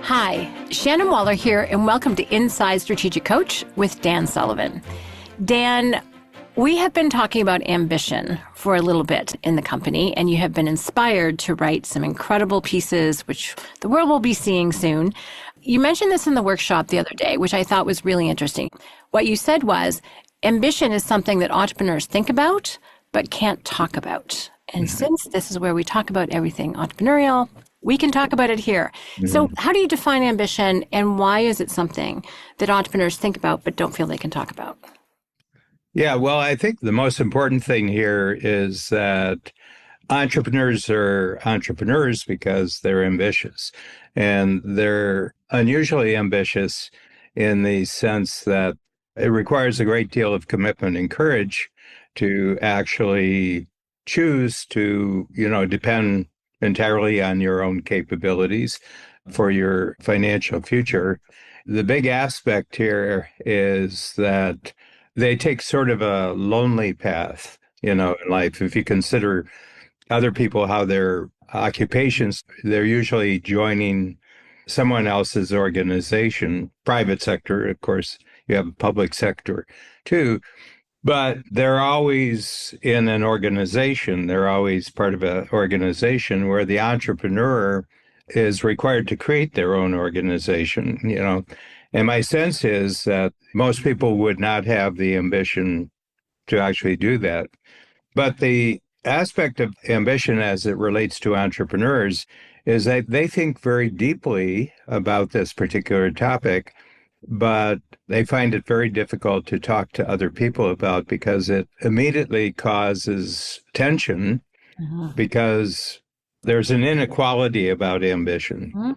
Hi, Shannon Waller here, and welcome to Inside Strategic Coach with Dan Sullivan. Dan, we have been talking about ambition for a little bit in the company, and you have been inspired to write some incredible pieces, which the world will be seeing soon. You mentioned this in the workshop the other day, which I thought was really interesting. What you said was, ambition is something that entrepreneurs think about, but can't talk about. And since this is where we talk about everything entrepreneurial, we can talk about it here. So how do you define ambition, and why is it something that entrepreneurs think about but don't feel they can talk about? Yeah, well, I think the most important thing here is that entrepreneurs are entrepreneurs because they're ambitious. And they're unusually ambitious in the sense that it requires a great deal of commitment and courage to actually choose to, depend entirely on your own capabilities for your financial future. The big aspect here is that they take sort of a lonely path, in life. If you consider other people, how their occupations, they're usually joining someone else's organization, private sector, of course, you have public sector too. But they're always in an organization. They're always part of an organization where the entrepreneur is required to create their own organization, And my sense is that most people would not have the ambition to actually do that. But the aspect of ambition as it relates to entrepreneurs is that they think very deeply about this particular topic, but they find it very difficult to talk to other people about because it immediately causes tension because there's an inequality about ambition.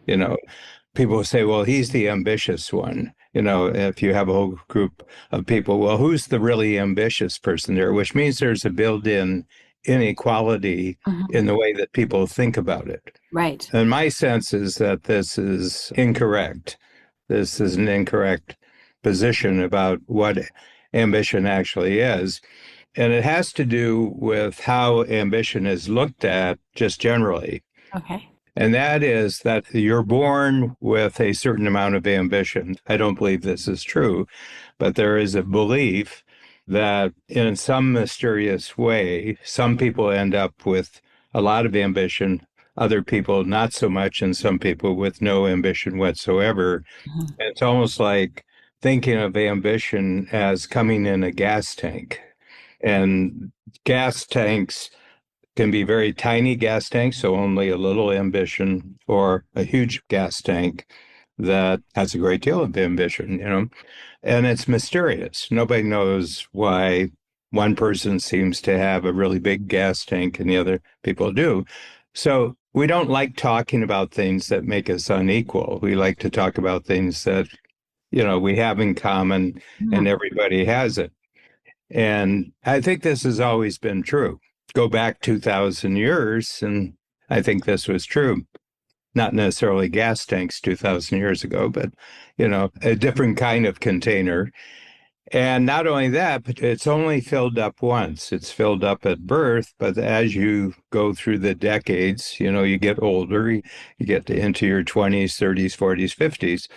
People say, well, he's the ambitious one. If you have a whole group of people, well, who's the really ambitious person there? Which means there's a built-in inequality in the way that people think about it. Right. And my sense is that this is incorrect. This is an incorrect position about what ambition actually is. And it has to do with how ambition is looked at just generally. Okay. And that is that you're born with a certain amount of ambition. I don't believe this is true, but there is a belief that in some mysterious way, some people end up with a lot of ambition, other people not so much, and some people with no ambition whatsoever. It's almost like thinking of ambition as coming in a gas tank. And gas tanks can be very tiny gas tanks, so only a little ambition, or a huge gas tank that has a great deal of ambition, And it's mysterious. Nobody knows why one person seems to have a really big gas tank and the other people do. So we don't like talking about things that make us unequal. We like to talk about things that, we have in common and everybody has it. And I think this has always been true. Go back 2,000 years, and I think this was true. Not necessarily gas tanks 2,000 years ago, but, a different kind of container. And not only that, but it's only filled up once. It's filled up at birth, but as you go through the decades, you get older, you get into your 20s, 30s, 40s, 50s,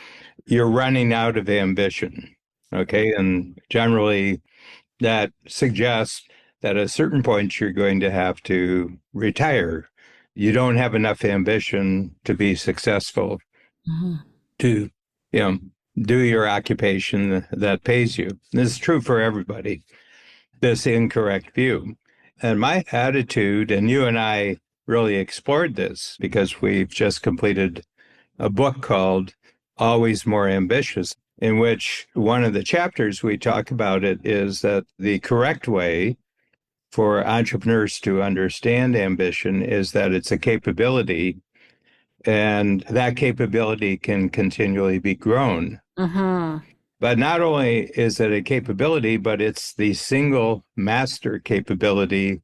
you're running out of ambition, okay? And generally, that suggests that at a certain point, you're going to have to retire. You don't have enough ambition to be successful, to, do your occupation that pays you. This is true for everybody, this incorrect view. And my attitude, and you and I really explored this because we've just completed a book called Always More Ambitious, in which one of the chapters we talk about it is that the correct way for entrepreneurs to understand ambition is that it's a capability, and that capability can continually be grown. But not only is it a capability, but it's the single master capability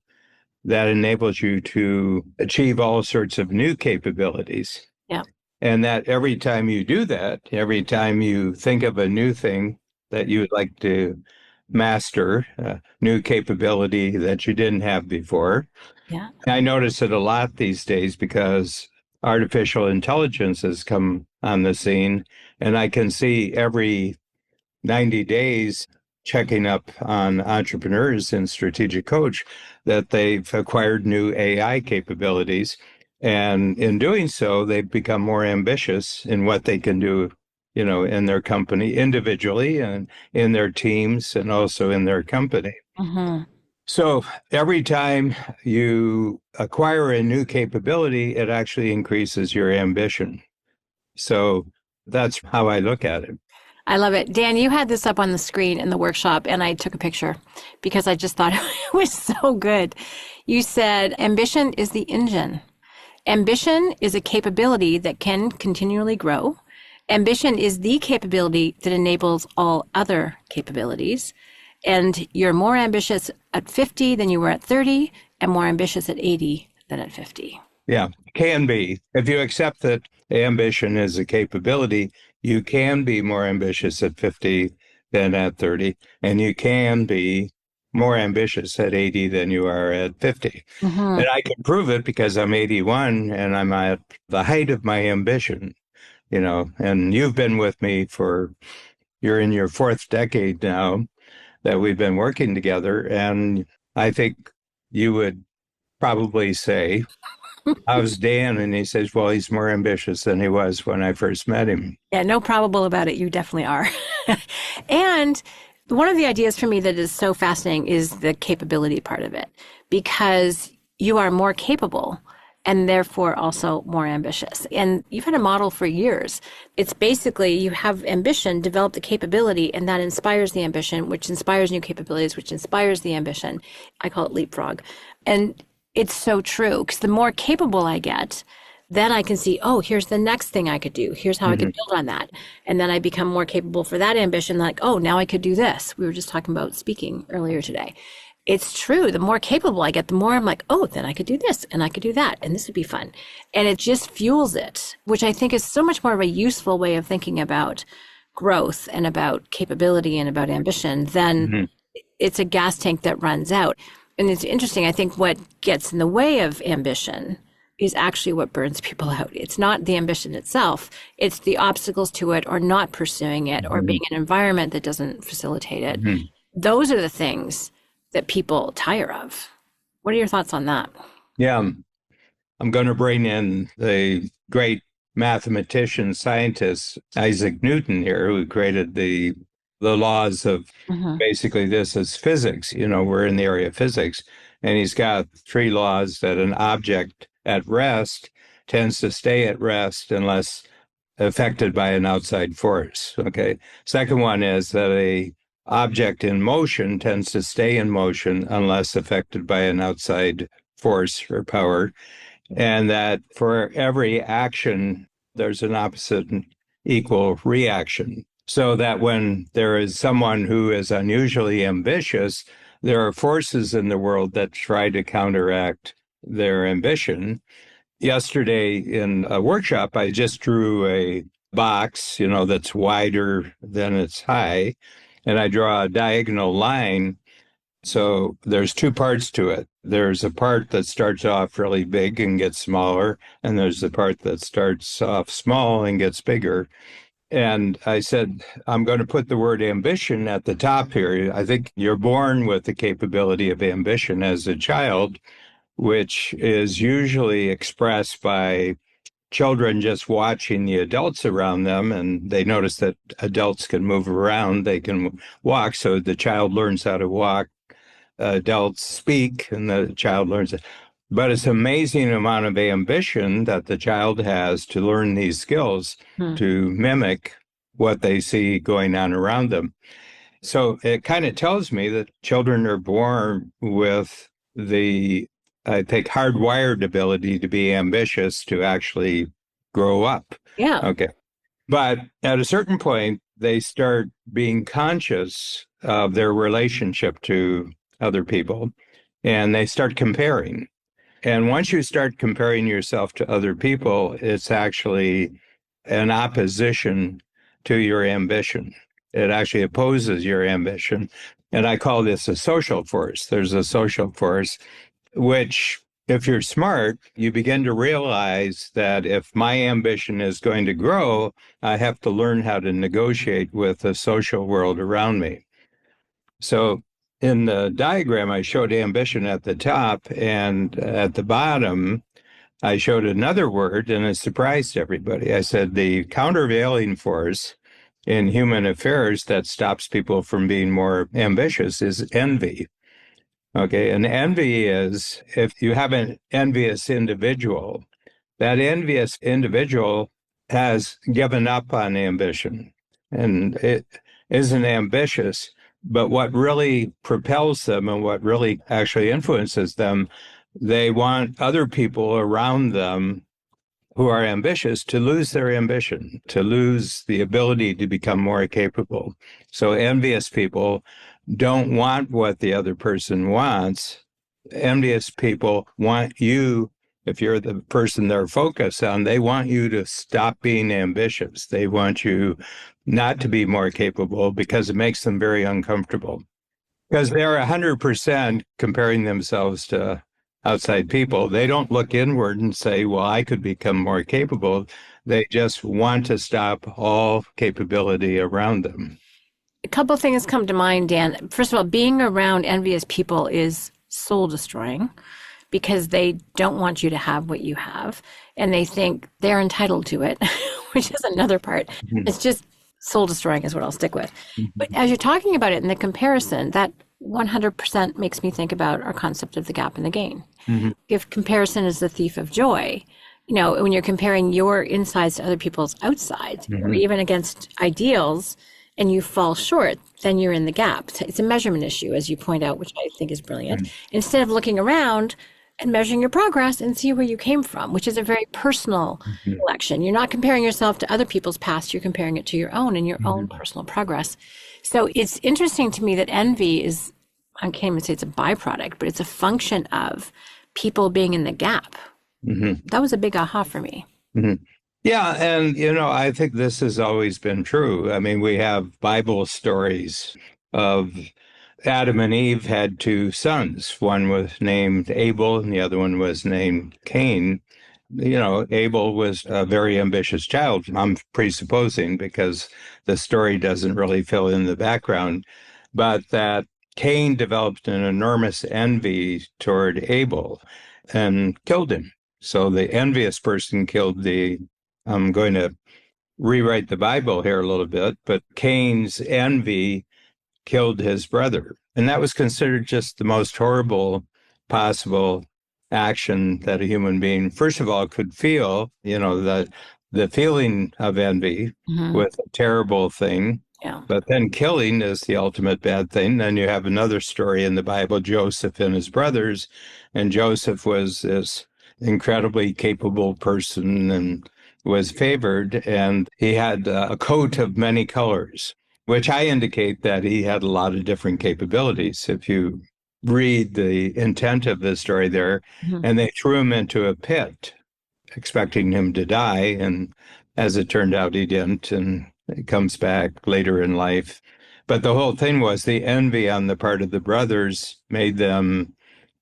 that enables you to achieve all sorts of new capabilities. Yeah. And that every time you do that, every time you think of a new thing that you would like to master, a new capability that you didn't have before. Yeah. I notice it a lot these days because artificial intelligence has come on the scene, and I can see every 90 days checking up on entrepreneurs in Strategic Coach that they've acquired new AI capabilities. And in doing so, they've become more ambitious in what they can do, in their company individually and in their teams and also in their company. Mm-hmm. So every time you acquire a new capability, it actually increases your ambition. So that's how I look at it. I love it. Dan, you had this up on the screen in the workshop, and I took a picture because I just thought it was so good. You said, ambition is the engine. Ambition is a capability that can continually grow. Ambition is the capability that enables all other capabilities. And you're more ambitious at 50 than you were at 30, and more ambitious at 80 than at 50. Yeah, can be. If you accept that ambition is a capability, you can be more ambitious at 50 than at 30, and you can be more ambitious at 80 than you are at 50. Mm-hmm. And I can prove it because I'm 81 and I'm at the height of my ambition, and you've been with me you're in your fourth decade now that we've been working together. And I think you would probably say, how's Dan? And he says, well, he's more ambitious than he was when I first met him. Yeah, no probable about it. You definitely are. And one of the ideas for me that is so fascinating is the capability part of it, because you are more capable and therefore also more ambitious. And you've had a model for years. It's basically you have ambition, develop the capability, and that inspires the ambition, which inspires new capabilities, which inspires the ambition. I call it leapfrog. And it's so true, because the more capable I get, then I can see, oh, here's the next thing I could do. Here's how I could build on that. And then I become more capable for that ambition. Like, oh, now I could do this. We were just talking about speaking earlier today. It's true. The more capable I get, the more I'm like, oh, then I could do this and I could do that. And this would be fun. And it just fuels it, which I think is so much more of a useful way of thinking about growth and about capability and about ambition than it's a gas tank that runs out. And it's interesting. I think what gets in the way of ambition is actually what burns people out. It's not the ambition itself. It's the obstacles to it, or not pursuing it, or being in an environment that doesn't facilitate it. Those are the things that people tire of. What are your thoughts on that? Yeah, I'm going to bring in the great mathematician, scientist, Isaac Newton here, who created the laws of basically this is physics. We're in the area of physics. And he's got 3 laws that an object at rest tends to stay at rest unless affected by an outside force. Okay. Second one is that a object in motion tends to stay in motion unless affected by an outside force or power. And that for every action, there's an opposite and equal reaction. So that when there is someone who is unusually ambitious, there are forces in the world that try to counteract their ambition. Yesterday in a workshop, I just drew a box, that's wider than it's high, and I draw a diagonal line. So there's 2 parts to it. There's a part that starts off really big and gets smaller, and there's the part that starts off small and gets bigger. And I said, I'm going to put the word ambition at the top here. I think you're born with the capability of ambition as a child, which is usually expressed by children just watching the adults around them, and they notice that adults can move around, they can walk, so the child learns how to walk. Adults speak, and the child learns it. But it's an amazing amount of ambition that the child has to learn these skills, to mimic what they see going on around them. So it kind of tells me that children are born with the, I think, hardwired ability to be ambitious to actually grow up. Yeah. Okay. But at a certain point, they start being conscious of their relationship to other people, and they start comparing. And once you start comparing yourself to other people, it's actually an opposition to your ambition. It actually opposes your ambition. And I call this a social force. There's a social force which if you're smart, you begin to realize that if my ambition is going to grow, I have to learn how to negotiate with the social world around me. So in the diagram, I showed ambition at the top, and at the bottom, I showed another word, and it surprised everybody. I said the countervailing force in human affairs that stops people from being more ambitious is envy. Okay, and envy is if you have an envious individual, that envious individual has given up on ambition and it isn't ambitious. But what really propels them and what really actually influences them, they want other people around them who are ambitious to lose their ambition, to lose the ability to become more capable. So envious people don't want what the other person wants. Envious people want you, if you're the person they're focused on, they want you to stop being ambitious. They want you not to be more capable because it makes them very uncomfortable. Because they're 100% comparing themselves to outside people. They don't look inward and say, well, I could become more capable. They just want to stop all capability around them. A couple things come to mind, Dan. First of all, being around envious people is soul destroying because they don't want you to have what you have and they think they're entitled to it, which is another part. Mhm. It's just soul destroying is what I'll stick with. But Mhm. as you're talking about it in the comparison, that 100% makes me think about our concept of the gap and the gain. Mhm. If comparison is the thief of joy, when you're comparing your insides to other people's outsides, or Mhm. even against ideals, and you fall short, then you're in the gap. It's a measurement issue, as you point out, which I think is brilliant. Instead of looking around and measuring your progress and see where you came from, which is a very personal Mhm. election. You're not comparing yourself to other people's past, you're comparing it to your own and your own Mhm. personal progress. So it's interesting to me that envy is, I can't even say it's a byproduct, but it's a function of people being in the gap. Mhm. That was a big aha for me. Mhm. Yeah, and I think this has always been true. I mean, we have Bible stories of Adam and Eve had two sons. One was named Abel and the other one was named Cain. Abel was a very ambitious child, I'm presupposing, because the story doesn't really fill in the background, but that Cain developed an enormous envy toward Abel and killed him. So the envious person killed I'm going to rewrite the Bible here a little bit, but Cain's envy killed his brother. And that was considered just the most horrible possible action that a human being, first of all, could feel. The feeling of envy Mm-hmm. with a terrible thing. Yeah. But then killing is the ultimate bad thing. Then you have another story in the Bible, Joseph and his brothers. And Joseph was this incredibly capable person and was favored. And he had a coat of many colors, which I indicate that he had a lot of different capabilities. If you read the intent of the story there, Mm-hmm. and they threw him into a pit, expecting him to die. And as it turned out, he didn't. And he comes back later in life. But the whole thing was the envy on the part of the brothers made them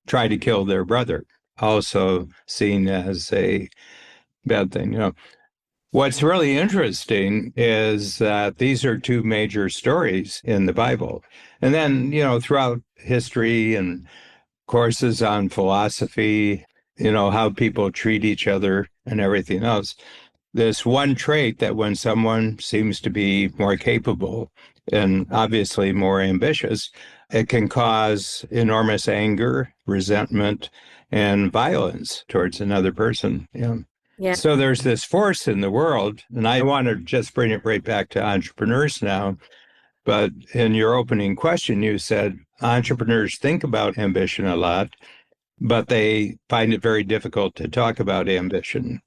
try to kill their brother, also seen as a bad thing. What's really interesting is that these are two major stories in the Bible. And then, throughout history and courses on philosophy, how people treat each other and everything else, this one trait that when someone seems to be more capable and obviously more ambitious, it can cause enormous anger, resentment, and violence towards another person. Yeah. Yeah. So there's this force in the world, and I want to just bring it right back to entrepreneurs now. But in your opening question, you said entrepreneurs think about ambition a lot, but they find it very difficult to talk about ambition.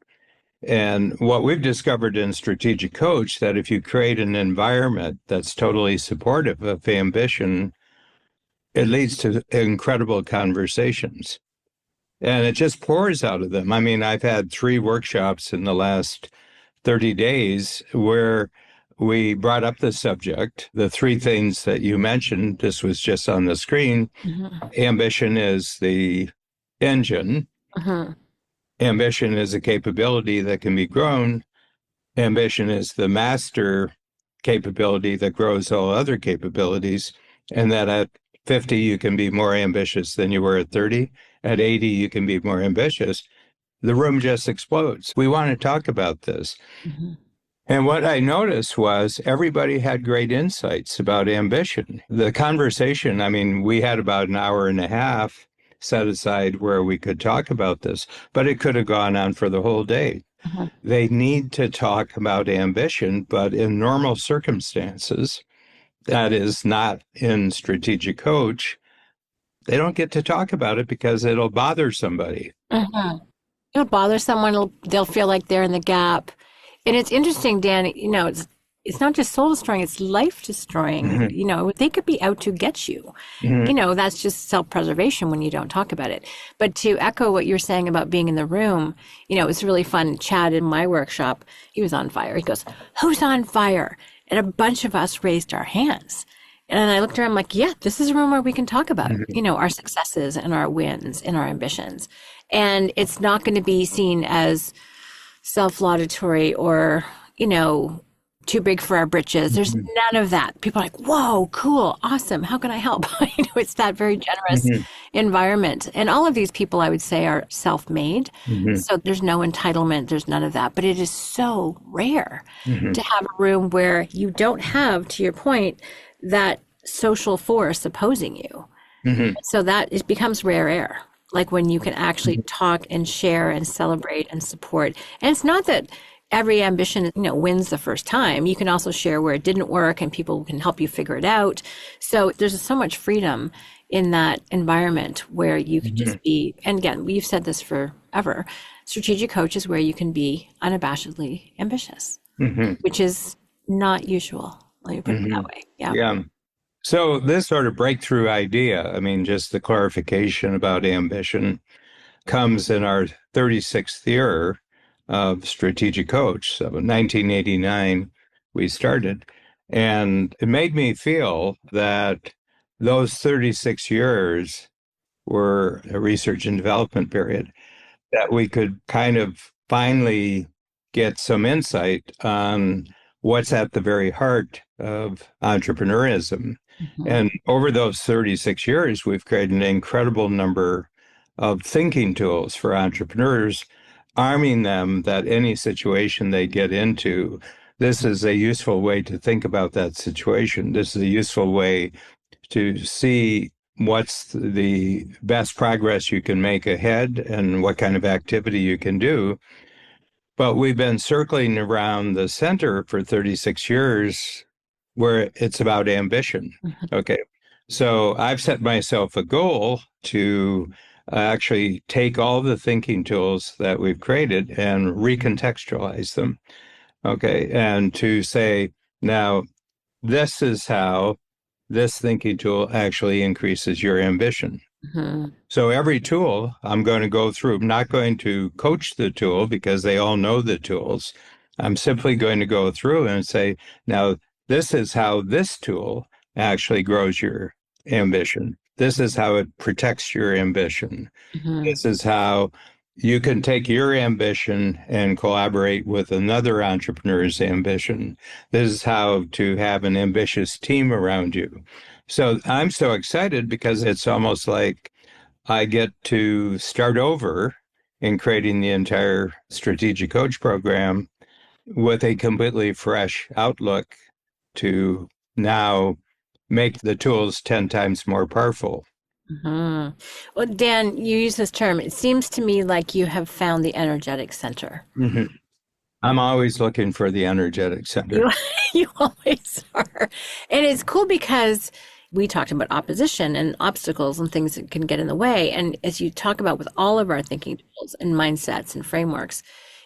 And what we've discovered in Strategic Coach, that if you create an environment that's totally supportive of ambition, it leads to incredible conversations. And it just pours out of them. I mean, I've had 3 workshops in the last 30 days where we brought up the subject, the 3 things that you mentioned. This was just on the screen. Mm-hmm. Ambition is the engine. Mm-hmm. Ambition is a capability that can be grown. Ambition is the master capability that grows all other capabilities. And that at 50, you can be more ambitious than you were at 30. At 80, you can be more ambitious. The room just explodes. We want to talk about this. Mm-hmm. And what I noticed was everybody had great insights about ambition. The conversation, I mean, we had about an hour and a half set aside where we could talk about this, but it could have gone on for the whole day. Mm-hmm. They need to talk about ambition, but in normal circumstances, that is not in Strategic Coach, they don't get to talk about it because it'll bother somebody. Mm-hmm. It'll bother someone. They'll feel like they're in the gap. And it's interesting, Dan, it's not just soul destroying, it's life destroying. Mm-hmm. They could be out to get you. Mm-hmm. That's just self-preservation when you don't talk about it. But to echo what you're saying about being in the room, it was really fun. Chad in my workshop, he was on fire. He goes, "Who's on fire?" And a bunch of us raised our hands. And I looked around, I'm like, yeah, this is a room where we can talk about, our successes and our wins and our ambitions. And it's not going to be seen as self-laudatory or, too big for our britches. There's none of that. People are like, whoa, cool, awesome. How can I help? It's that very generous environment. And all of these people, I would say, are self-made. So there's no entitlement. There's none of that. But it is so rare to have a room where you don't have, to your point, that social force opposing you. So that it becomes rare air. Like when you can actually talk and share and celebrate and support. And it's not that every ambition, wins the first time. You can also share where it didn't work and people can help you figure it out. So there's so much freedom in that environment where you can just be, and again, we've said this forever, Strategic Coach is where you can be unabashedly ambitious, which is not usual. Let me put it that way. Yeah. So this sort of breakthrough idea, I mean, just the clarification about ambition comes in our 36th year of Strategic Coach. So in 1989, we started. And it made me feel that those 36 years were a research and development period, that we could kind of finally get some insight on what's at the very heart of entrepreneurism. And over those 36 years, we've created an incredible number of thinking tools for entrepreneurs, arming them that any situation they get into, this is a useful way to think about that situation. This is a useful way to see what's the best progress you can make ahead and what kind of activity you can do. But we've been circling around the center for 36 years where it's about ambition. Okay. So I've set myself a goal to actually take all the thinking tools that we've created and recontextualize them. Okay. And to say, now, this is how this thinking tool actually increases your ambition. So every tool I'm going to go through, I'm not going to coach the tool because they all know the tools. I'm simply going to go through and say, now, this is how this tool actually grows your ambition. This is how it protects your ambition. This is how you can take your ambition and collaborate with another entrepreneur's ambition. This is how to have an ambitious team around you. So I'm so excited because it's almost like I get to start over in creating the entire Strategic Coach program with a completely fresh outlook to now make the tools 10 times more powerful. Well, Dan, you use this term. It seems to me like you have found the energetic center. I'm always looking for the energetic center. You always are. And it's cool because we talked about opposition and obstacles and things that can get in the way. And as you talk about with all of our thinking tools and mindsets and frameworks,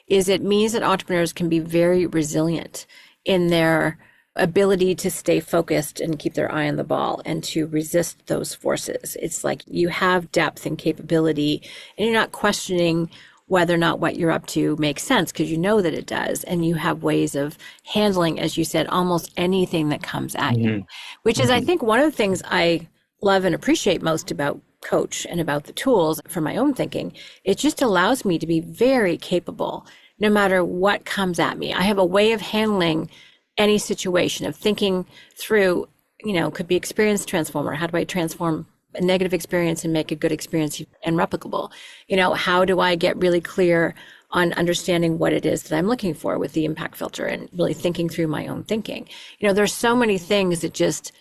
it means that entrepreneurs can be very resilient in their ability to stay focused and keep their eye on the ball and to resist those forces. It's like you have depth and capability and you're not questioning whether or not what you're up to makes sense because you know that it does. And you have ways of handling, as you said, almost anything that comes at you, which is, I think, one of the things I love and appreciate most about coach and about the tools for my own thinking, it just allows me to be very capable no matter what comes at me. I have a way of handling any situation, of thinking through, could be experience transformer. How do I transform a negative experience and make a good experience and replicable? How do I get really clear on understanding what it is that I'm looking for with the impact filter and really thinking through my own thinking? There's so many things that just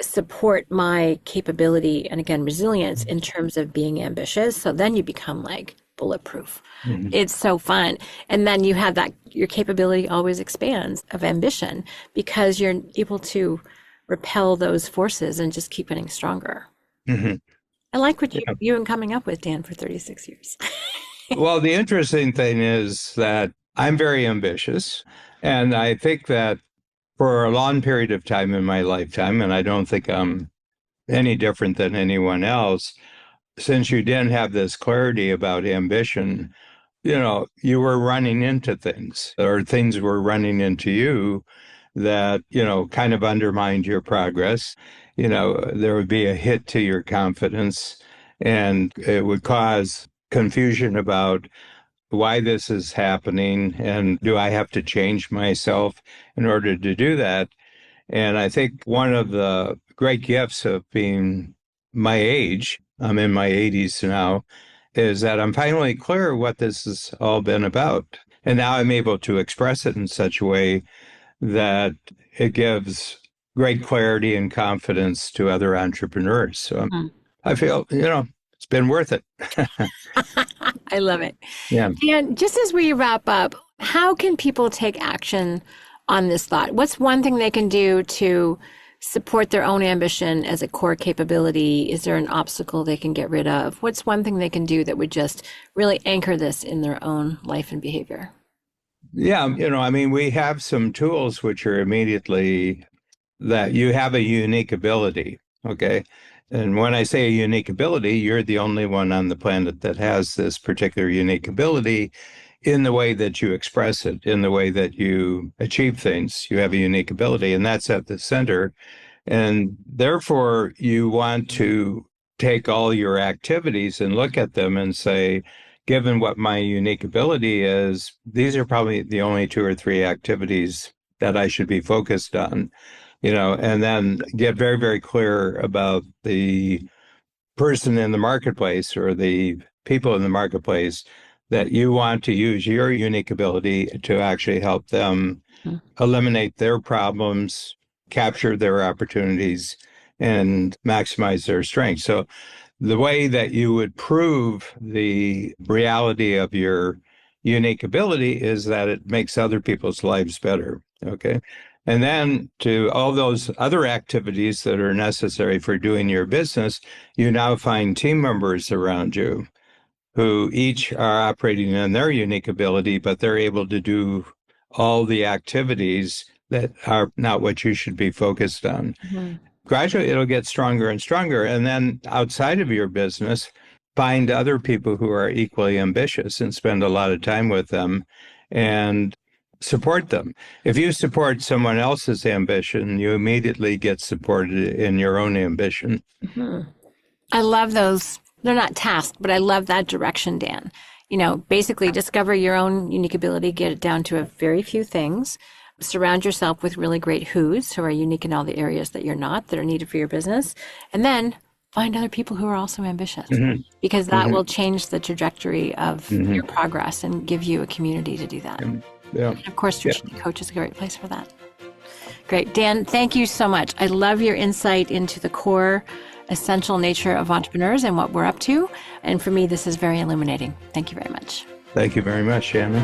support my capability and, again, resilience in terms of being ambitious. So then you become like bulletproof. Mm-hmm. It's so fun. And then you have that, your capability always expands of ambition because you're able to repel those forces and just keep getting stronger. Mm-hmm. I like what you've been coming up with, Dan, for 36 years. Well, the interesting thing is that I'm very ambitious. And I think that for a long period of time in my lifetime, and I don't think I'm any different than anyone else, since you didn't have this clarity about ambition, you were running into things, or things were running into you that, kind of undermined your progress. There would be a hit to your confidence, and it would cause confusion about why this is happening and do I have to change myself in order to do that. And I think one of the great gifts of being my age, I'm in my 80s now, is that I'm finally clear what this has all been about. And now I'm able to express it in such a way that it gives great clarity and confidence to other entrepreneurs. So I feel, it's been worth it. I love it. Yeah. And just as we wrap up, how can people take action on this thought? What's one thing they can do to support their own ambition as a core capability? Is there an obstacle they can get rid of? What's one thing they can do that would just really anchor this in their own life and behavior? Yeah. We have some tools which are immediately that you have a unique ability. Okay. And when I say a unique ability, you're the only one on the planet that has this particular unique ability in the way that you express it, in the way that you achieve things. You have a unique ability, and that's at the center. And therefore, you want to take all your activities and look at them and say, given what my unique ability is, these are probably the only 2 or 3 activities that I should be focused on. And then get very, very clear about the person in the marketplace or the people in the marketplace that you want to use your unique ability to actually help them eliminate their problems, capture their opportunities, and maximize their strengths. So the way that you would prove the reality of your unique ability is that it makes other people's lives better. Okay. And then to all those other activities that are necessary for doing your business, you now find team members around you who each are operating in their unique ability, but they're able to do all the activities that are not what you should be focused on. Mm-hmm. Gradually, it'll get stronger and stronger. And then outside of your business, find other people who are equally ambitious and spend a lot of time with them and support them. If you support someone else's ambition, you immediately get supported in your own ambition. Mm-hmm. I love those. They're not tasks, but I love that direction, Dan. Basically discover your own unique ability, get it down to a very few things, surround yourself with really great who's who are unique in all the areas that you're not, that are needed for your business, and then find other people who are also ambitious, because that will change the trajectory of your progress and give you a community to do that. Yeah. And of course, Strategic Coach is a great place for that. Great. Dan, thank you so much. I love your insight into the core essential nature of entrepreneurs and what we're up to. And for me, this is very illuminating. Thank you very much. Thank you very much, Shannon.